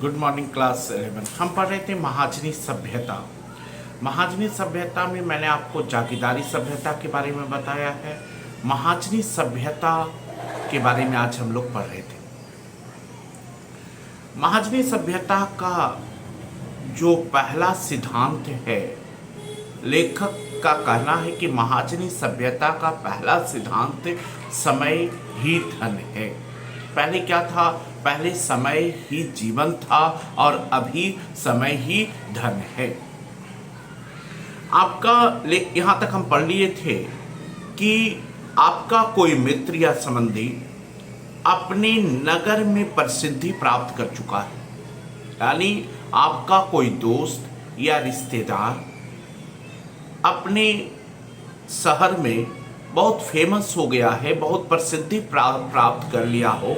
Good morning class 11। हम पढ़ रहे थे महाजनी सभ्यता। महाजनी सभ्यता में मैंने आपको जागीरदारी सभ्यता के बारे में बताया है। महाजनी सभ्यता के बारे में आज हम लोग पढ़ रहे थे। महाजनी सभ्यता का जो पहला सिद्धांत है, लेखक का कहना है कि महाजनी सभ्यता का पहला सिद्धांत समय ही धन है। पहले क्या था? पहले समय ही जीवन था और अभी समय ही धन है। आपका यहाँ तक हम पढ़ लिए थे कि आपका कोई मित्र या संबंधी अपने नगर में प्रसिद्धि प्राप्त कर चुका है, यानी आपका कोई दोस्त या रिश्तेदार अपने शहर में बहुत फेमस हो गया है, बहुत प्रसिद्धि प्राप्त कर लिया हो,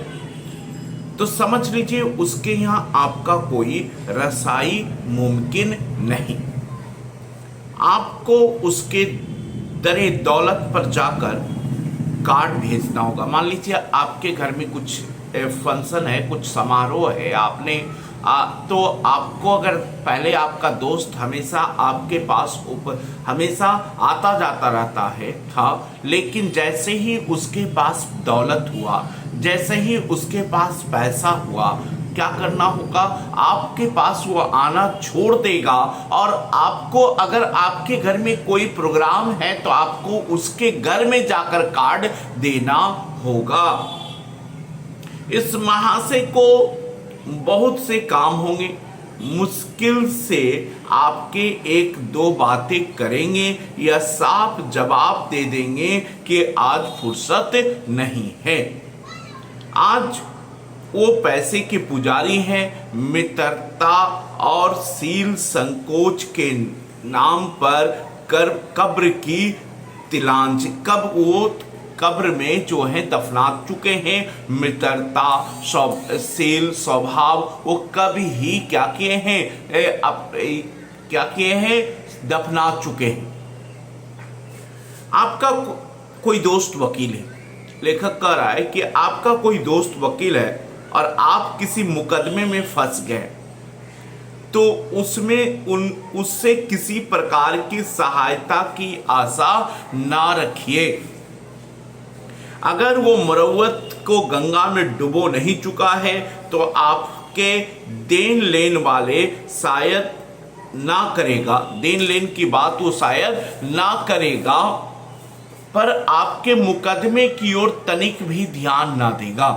तो समझ लीजिए उसके यहाँ आपका कोई रसाई मुमकिन नहीं। आपको उसके दरे दौलत पर जाकर कार्ड भेजना होगा। मान लीजिए आपके घर में कुछ फंक्शन है, कुछ समारोह है, आपने तो आपको अगर पहले आपका दोस्त हमेशा आपके पास हमेशा आता जाता रहता है था, लेकिन जैसे ही उसके पास दौलत हुआ, जैसे ही उसके पास पैसा हुआ, क्या करना होगा? आपके पास वो आना छोड़ देगा और आपको अगर आपके घर में कोई प्रोग्राम है तो आपको उसके घर में जाकर कार्ड देना होगा। इस महाशय को बहुत से काम होंगे, मुश्किल से आपके एक दो बातें करेंगे या साफ जवाब दे देंगे कि आज फुर्सत नहीं है। आज वो पैसे के पुजारी हैं, मित्रता और सील संकोच के नाम पर कब्र की तिलांज कब्र में जो है दफना चुके हैं। मित्रता सील स्वभाव वो कभी ही क्या किए हैं? दफना चुके हैं। आपका कोई दोस्त वकील है, लेखक कह रहा है कि आपका कोई दोस्त वकील है और आप किसी मुकदमे में फंस गए, तो उससे किसी प्रकार की सहायता की आशा ना रखिए। अगर वो मुरव्वत को गंगा में डुबो नहीं चुका है तो आपके देन लेन वाले शायद ना करेगा, देन लेन की बात वो शायद ना करेगा, पर आपके मुकदमे की ओर तनिक भी ध्यान ना देगा।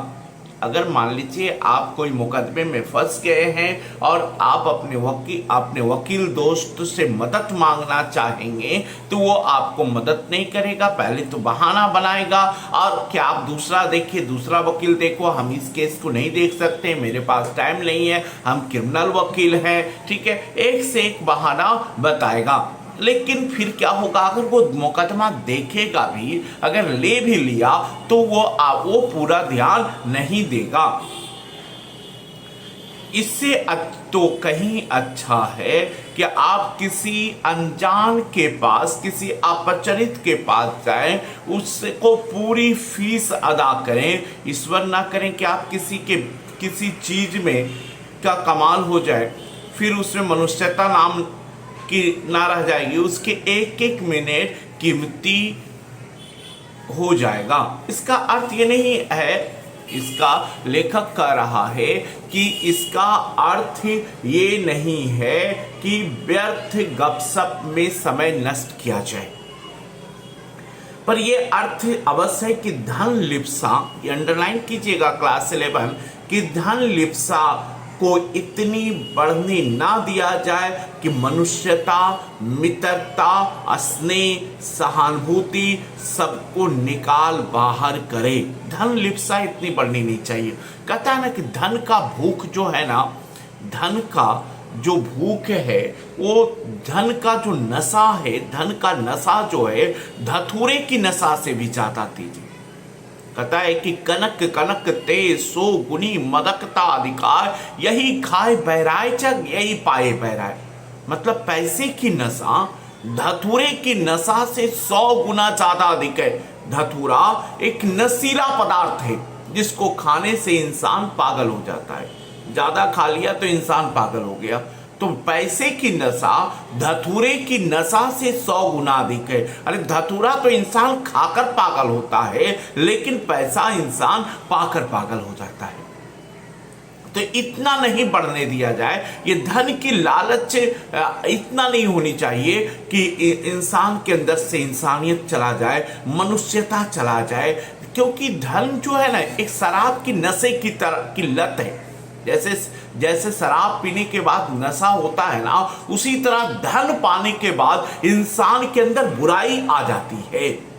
अगर मान लीजिए आप कोई मुकदमे में फंस गए हैं और आप अपने वकील दोस्त से मदद मांगना चाहेंगे तो वो आपको मदद नहीं करेगा, पहले तो बहाना बनाएगा और क्या आप दूसरा देखिए, दूसरा वकील देखो, हम इस केस को नहीं देख सकते, मेरे पास टाइम नहीं है, हम क्रिमिनल वकील हैं, ठीक है, एक से एक बहाना बताएगा। लेकिन फिर क्या होगा? अगर वो मुकदमा देखेगा भी, अगर ले भी लिया तो वो पूरा ध्यान नहीं देगा। इससे तो कहीं अच्छा है कि आप किसी अनजान के पास, किसी अपरिचित के पास जाएं, उसको पूरी फीस अदा करें। ईश्वर ना करें कि आप किसी चीज में का कमाल हो जाए, फिर उसमें मनुष्यता नाम की ना रह जाएगी, उसके एक एक मिनट कीमती हो जाएगा। इसका अर्थ ये नहीं है, इसका लेखक कह रहा है कि इसका अर्थ ये नहीं है कि व्यर्थ गपशप में समय नष्ट किया जाए, पर यह अर्थ अवश्य है कि धन लिप्सा, ये अंडरलाइन कीजिएगा क्लास 11, कि धन लिप्सा को इतनी बढ़ने ना दिया जाए कि मनुष्यता, मित्रता, स्नेह, सहानुभूति सबको निकाल बाहर करे। धन लिप्सा इतनी बढ़नी नहीं चाहिए। कहता है ना कि धन का भूख जो है ना, धन का जो भूख है, वो धन का जो नशा है, धन का नशा जो है धतूरे की नशा से भी ज्यादा तेज है। कहता है कि कनक कनक ते सो गुनी मदकता अधिकार, यही खाए बहराए जग यही पाए बहराए। मतलब पैसे की नशा धतूरे की नशा से 100 गुना ज्यादा अधिक है। धतूरा एक नशीला पदार्थ है जिसको खाने से इंसान पागल हो जाता है। ज्यादा खा लिया तो इंसान पागल हो गया। तो पैसे की नशा धतूरे की नशा से 100 गुना अधिक है। अरे धतूरा तो इंसान खाकर पागल होता है, लेकिन पैसा इंसान पाकर पागल हो जाता है। तो इतना नहीं बढ़ने दिया जाए, ये धन की लालच इतना नहीं होनी चाहिए कि इंसान के अंदर से इंसानियत चला जाए, मनुष्यता चला जाए। क्योंकि धन जो है ना, एक शराब की नशे की तरह की लत है। जैसे जैसे शराब पीने के बाद नशा होता है ना, उसी तरह धन पाने के बाद इंसान के अंदर बुराई आ जाती है।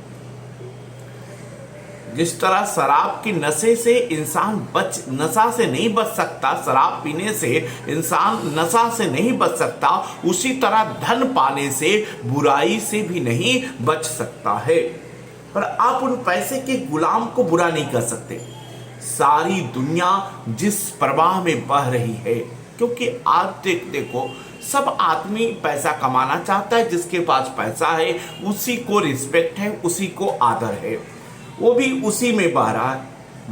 जिस तरह शराब की नशे से इंसान नशा से नहीं बच सकता, शराब पीने से इंसान नशा से नहीं बच सकता, उसी तरह धन पाने से बुराई से भी नहीं बच सकता है। पर आप उन पैसे के गुलाम को बुरा नहीं कर सकते। सारी दुनिया जिस प्रवाह में बह रही है, क्योंकि आज देखो सब आदमी पैसा कमाना चाहता है। जिसके पास पैसा है उसी को रिस्पेक्ट है, उसी को आदर है, वो भी उसी में बह रहा है।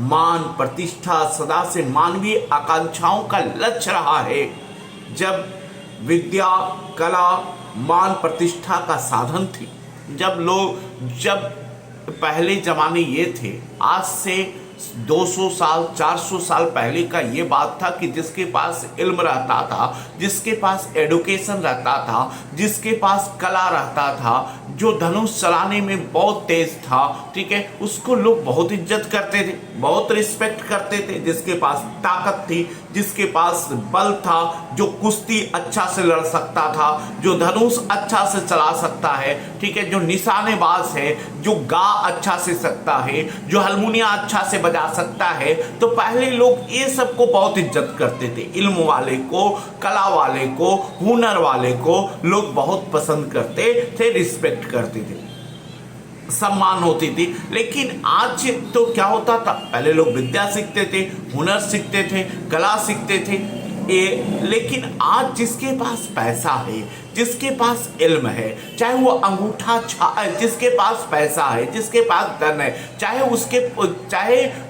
मान प्रतिष्ठा सदा से मानवीय आकांक्षाओं का लक्ष्य रहा है। जब विद्या कला मान प्रतिष्ठा का साधन थी, जब पहले जमाने ये थे, आज से 200 साल 400 साल पहले का ये बात था कि जिसके पास इल्म रहता था, जिसके पास एडुकेशन रहता था, जिसके पास कला रहता था, जो धनुष चलाने में बहुत तेज था, ठीक है, उसको लोग बहुत इज्जत करते थे, बहुत रिस्पेक्ट करते थे। जिसके पास ताकत थी, जिसके पास बल था, जो कुश्ती अच्छा से लड़ सकता था, जो धनुष अच्छा से चला सकता है, ठीक है, जो निशानेबाज है, जो गा अच्छा से सकता है, जो हारमोनिया अच्छा से बजा सकता है, तो पहले लोग ये सबको बहुत इज्जत करते थे। इल्म वाले को, कला वाले को, हुनर वाले को लोग बहुत पसंद करते थे, रिस्पेक्ट करते थे, सम्मान होती थी। लेकिन आज तो क्या होता था, पहले लोग विद्या सीखते थे, हुनर सीखते थे, कला सीखते थे, लेकिन आज जिसके पास पैसा है, जिसके पास इल्म है, चाहे वो अंगूठा जिसके पास पैसा है, जिसके पास धन है, चाहे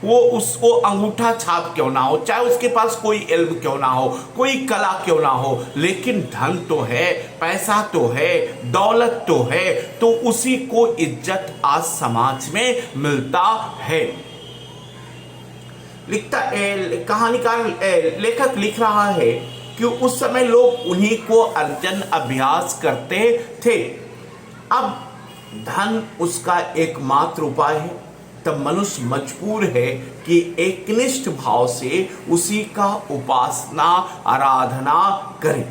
वो उसको अंगूठा छाप क्यों ना हो, चाहे उसके पास कोई इल्म क्यों ना हो, कोई कला क्यों ना हो, लेकिन धन तो है, पैसा तो है, दौलत तो है, तो उसी को इज्जत आज समाज में मिलता है। कहानीकार लेखक लिख रहा है कि उस समय लोग उन्हीं को अर्जन अभ्यास करते थे। अब धन उसका एकमात्र उपाय है, तब मनुष्य मजबूर है कि एकनिष्ठ भाव से उसी का उपासना आराधना करे।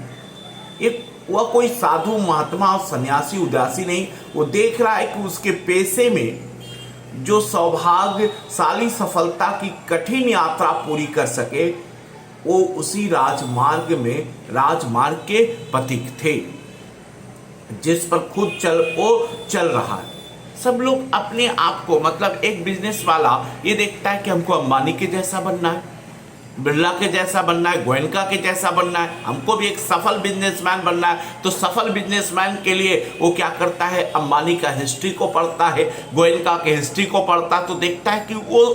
वह कोई साधु महात्मा और सन्यासी उदासी नहीं, वो देख रहा है कि उसके पैसे में जो सौभाग्यशाली सफलता की कठिन यात्रा पूरी कर सके, वो उसी राजमार्ग के पथिक थे जिस पर खुद चल रहा है। सब लोग अपने आप को, मतलब एक बिजनेस वाला ये देखता है कि हमको अंबानी के जैसा बनना है, बिरला के जैसा बनना है, गोयनका के जैसा बनना है, हमको भी एक सफल बिजनेसमैन बनना है। तो सफल बिजनेसमैन के लिए वो क्या करता है, अंबानी का हिस्ट्री को पढ़ता है, गोयनका के हिस्ट्री को पढ़ता, तो देखता है कि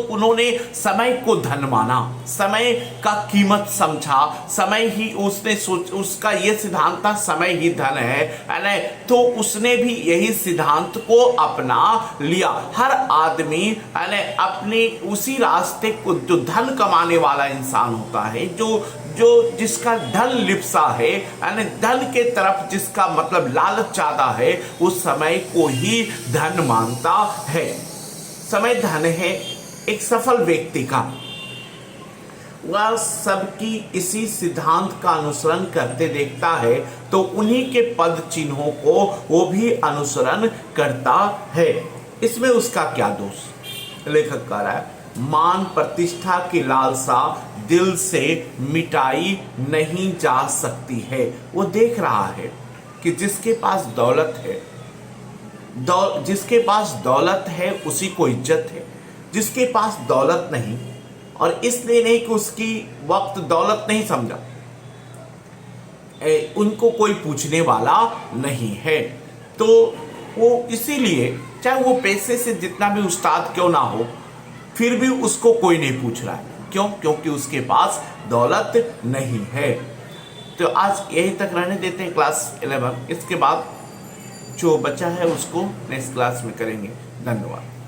उन्होंने समय को धन माना, समय का कीमत समझा, समय ही उसका ये सिद्धांत था, समय ही धन है, तो उसने भी यही सिद्धांत को अपना लिया। हर आदमी अपने उसी रास्ते को, जो धन कमाने वाला इंसान होता है, जो जिसका धन लिप्सा है, यानी धन के तरफ जिसका मतलब लालच ज्यादा है, उस समय को ही धन मानता है। समय धन है एक सफल व्यक्ति का, वह सबकी इसी सिद्धांत का अनुसरण करते देखता है, तो उन्हीं के पद चिन्हों को वो भी अनुसरण करता है। इसमें उसका क्या दोष? लेखक कह रहा है, मान प्रतिष्ठा की लालसा दिल से मिटाई नहीं जा सकती है। वो देख रहा है कि जिसके पास दौलत है उसी को इज्जत है, जिसके पास दौलत नहीं, और इसलिए नहीं कि उसकी वक्त दौलत नहीं समझा, उनको कोई पूछने वाला नहीं है, तो वो इसीलिए चाहे वो पैसे से जितना भी उस्ताद क्यों ना हो, फिर भी उसको कोई नहीं पूछ रहा है। क्यों? क्योंकि उसके पास दौलत नहीं है। तो आज यही तक रहने देते हैं क्लास 11। इसके बाद जो बचा है उसको नेक्स्ट क्लास में करेंगे। धन्यवाद।